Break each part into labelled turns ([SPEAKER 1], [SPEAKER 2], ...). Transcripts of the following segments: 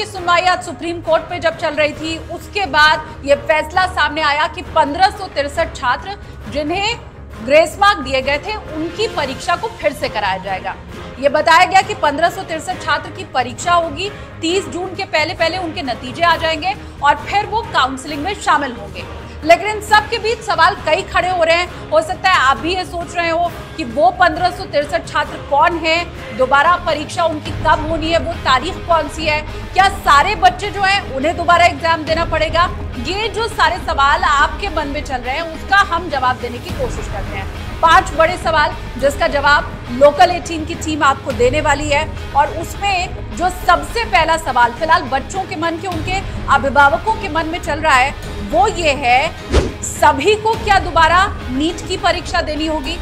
[SPEAKER 1] सुनवाई आज supreme court पे जब चल रही थी, उसके बाद ये फैसला सामने आया कि 1563 छात्र जिन्हें ग्रेस मार्क दिए गए थे उनकी परीक्षा को फिर से कराया जाएगा। ये बताया गया कि 1563 छात्र की परीक्षा होगी, 30 जून के पहले पहले उनके नतीजे आ जाएंगे और फिर वो काउंसलिंग में शामिल होंगे। लेकिन इन सब के बीच सवाल कई खड़े हो रहे हैं। हो सकता है आप भी ये सोच रहे हो कि वो 1563 छात्र कौन हैं, दोबारा परीक्षा उनकी कब होनी है, वो तारीख कौन सी है, क्या सारे बच्चे जो हैं उन्हें दोबारा एग्जाम देना पड़ेगा? ये जो सारे सवाल आपके मन में चल रहे हैं उसका हम जवाब देने की कोशिश करते हैं। 5 बड़े सवाल जिसका जवाब लोकल 18 की टीम आपको देने वाली है। और उसमें जो सबसे पहला सवाल फिलहाल बच्चों के मन के, उनके अभिभावकों के मन में चल रहा है, वो ये है, सभी को क्या दोबारा नीट की परीक्षा देनी होगी?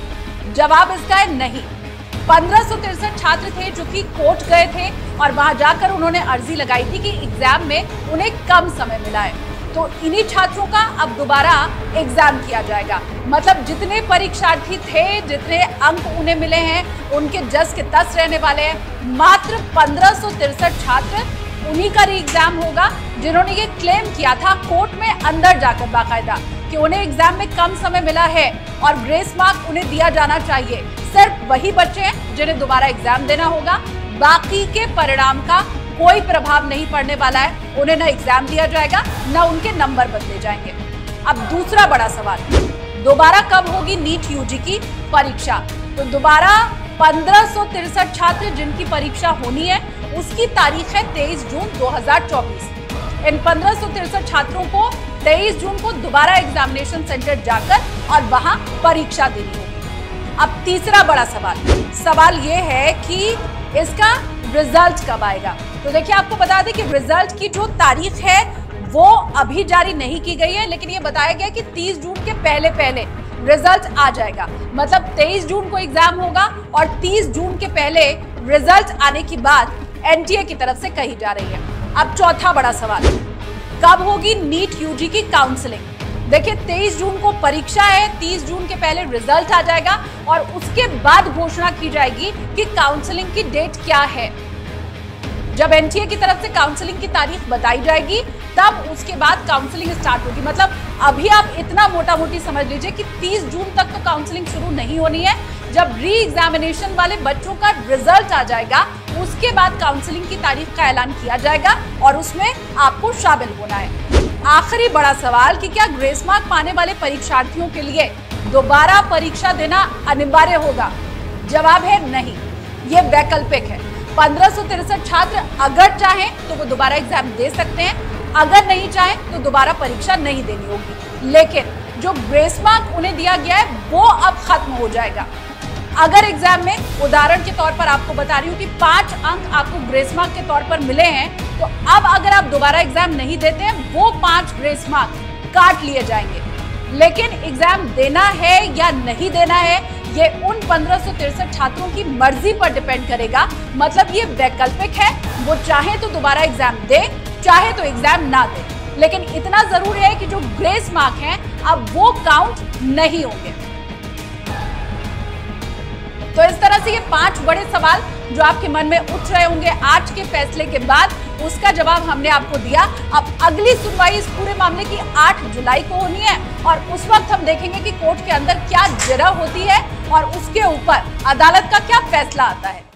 [SPEAKER 1] जवाब इसका है नहीं। 1563 छात्र थे जो कि कोर्ट गए थे और वहां जाकर उन्होंने अर्जी लगाई थी कि एग्जाम में उन्हें कम समय मिला है, तो इन्हीं छात्रों का अब दोबारा एग्जाम किया जाएगा। मतलब जितने परीक्षार्थी थे, जितने अंक उन्हें मिले हैं, उनके जस के तस रहने वाले हैं। मात्र 1563 छात्र, उन्हीं का री एग्जाम होगा जिन्होंने ये क्लेम किया था कोर्ट में अंदर जाकर बाकायदा कि उन्हें एग्जाम में कम समय मिला है और ग्रेस मार्क उन्हें दिया जाना चाहिए। सिर्फ वही बच्चे हैं जिन्हें दोबारा एग्जाम देना होगा। बाकी के परिणाम का कोई प्रभाव नहीं पड़ने वाला है। उन्हें न एग्जाम दिया जाएगा, न उनके नंबर बदले जाएंगे। अब दूसरा बड़ा सवाल, दोबारा कब होगी नीट यूजी की परीक्षा? तो दोबारा 1563 छात्र जिनकी परीक्षा होनी है उसकी तारीख है 23 जून 2024। इन 1563 छात्रों को 23 जून को दोबारा एग्जामिनेशन सेंटर जाकर और वहां परीक्षा देनी होगी। अब तीसरा बड़ा सवाल ये है कि इसका रिजल्ट कब आएगा? तो देखिए, आपको बता दें कि रिजल्ट की जो तारीख है वो अभी जारी नहीं की गई है, लेकिन ये बताया गया कि 30 जून के पहले पहले रिजल्ट आ जाएगा। मतलब 23 जून को एग्जाम होगा और 30 जून के पहले रिजल्ट आने की बात एनटीए की तरफ से कही जा रही है। अब चौथा बड़ा सवाल, कब होगी नीट यूजी की काउंसलिंग? देखिए, 23 जून को परीक्षा है, 30 जून के पहले रिजल्ट आ जाएगा और उसके बाद घोषणा की जाएगी कि काउंसलिंग की डेट क्या है। जब एनटीए की तरफ से काउंसलिंग की तारीख बताई जाएगी तब उसके बाद काउंसलिंग स्टार्ट होगी। मतलब अभी आप इतना मोटा मोटी समझ लीजिए कि 30 जून तक तो काउंसलिंग शुरू नहीं होनी है। जब री एग्जामिनेशन वाले बच्चों का रिजल्ट आ जाएगा उसके बाद काउंसलिंग की तारीख का ऐलान किया जाएगा और उसमें आपको शामिल होना है। आखिरी बड़ा सवाल कि क्या ग्रेस मार्क पाने वाले परीक्षार्थियों के लिए दोबारा परीक्षा देना अनिवार्य होगा? जवाब है नहीं, ये वैकल्पिक है। 1563 छात्र अगर चाहें तो वो दोबारा एग्जाम दे सकते हैं, अगर नहीं चाहें तो दोबारा परीक्षा नहीं देनी होगी। लेकिन जो ग्रेस मार्क उन्हें दिया गया है वो अब खत्म हो जाएगा। अगर एग्जाम में, उदाहरण के तौर पर आपको बता रही हूँ कि 5 अंक आपको ग्रेस मार्क के तौर पर मिले हैं, तो अब अगर आप दोबारा एग्जाम नहीं देते हैं वो 5 ग्रेस मार्क काट लिए जाएंगे। लेकिन एग्जाम देना है या नहीं देना है ये उन 1563 छात्रों की मर्जी पर डिपेंड करेगा। मतलब ये वैकल्पिक है, वो चाहे तो दोबारा एग्जाम दे, चाहे तो एग्जाम ना दे। लेकिन इतना जरूर है कि जो ग्रेस मार्क हैं अब वो काउंट नहीं होंगे। तो इस तरह से ये 5 बड़े सवाल जो आपके मन में उठ रहे होंगे आज के फैसले के बाद, उसका जवाब हमने आपको दिया। अब अगली सुनवाई इस पूरे मामले की 8 जुलाई को होनी है और उस वक्त हम देखेंगे कि कोर्ट के अंदर क्या जरा होती है और उसके ऊपर अदालत का क्या फैसला आता है।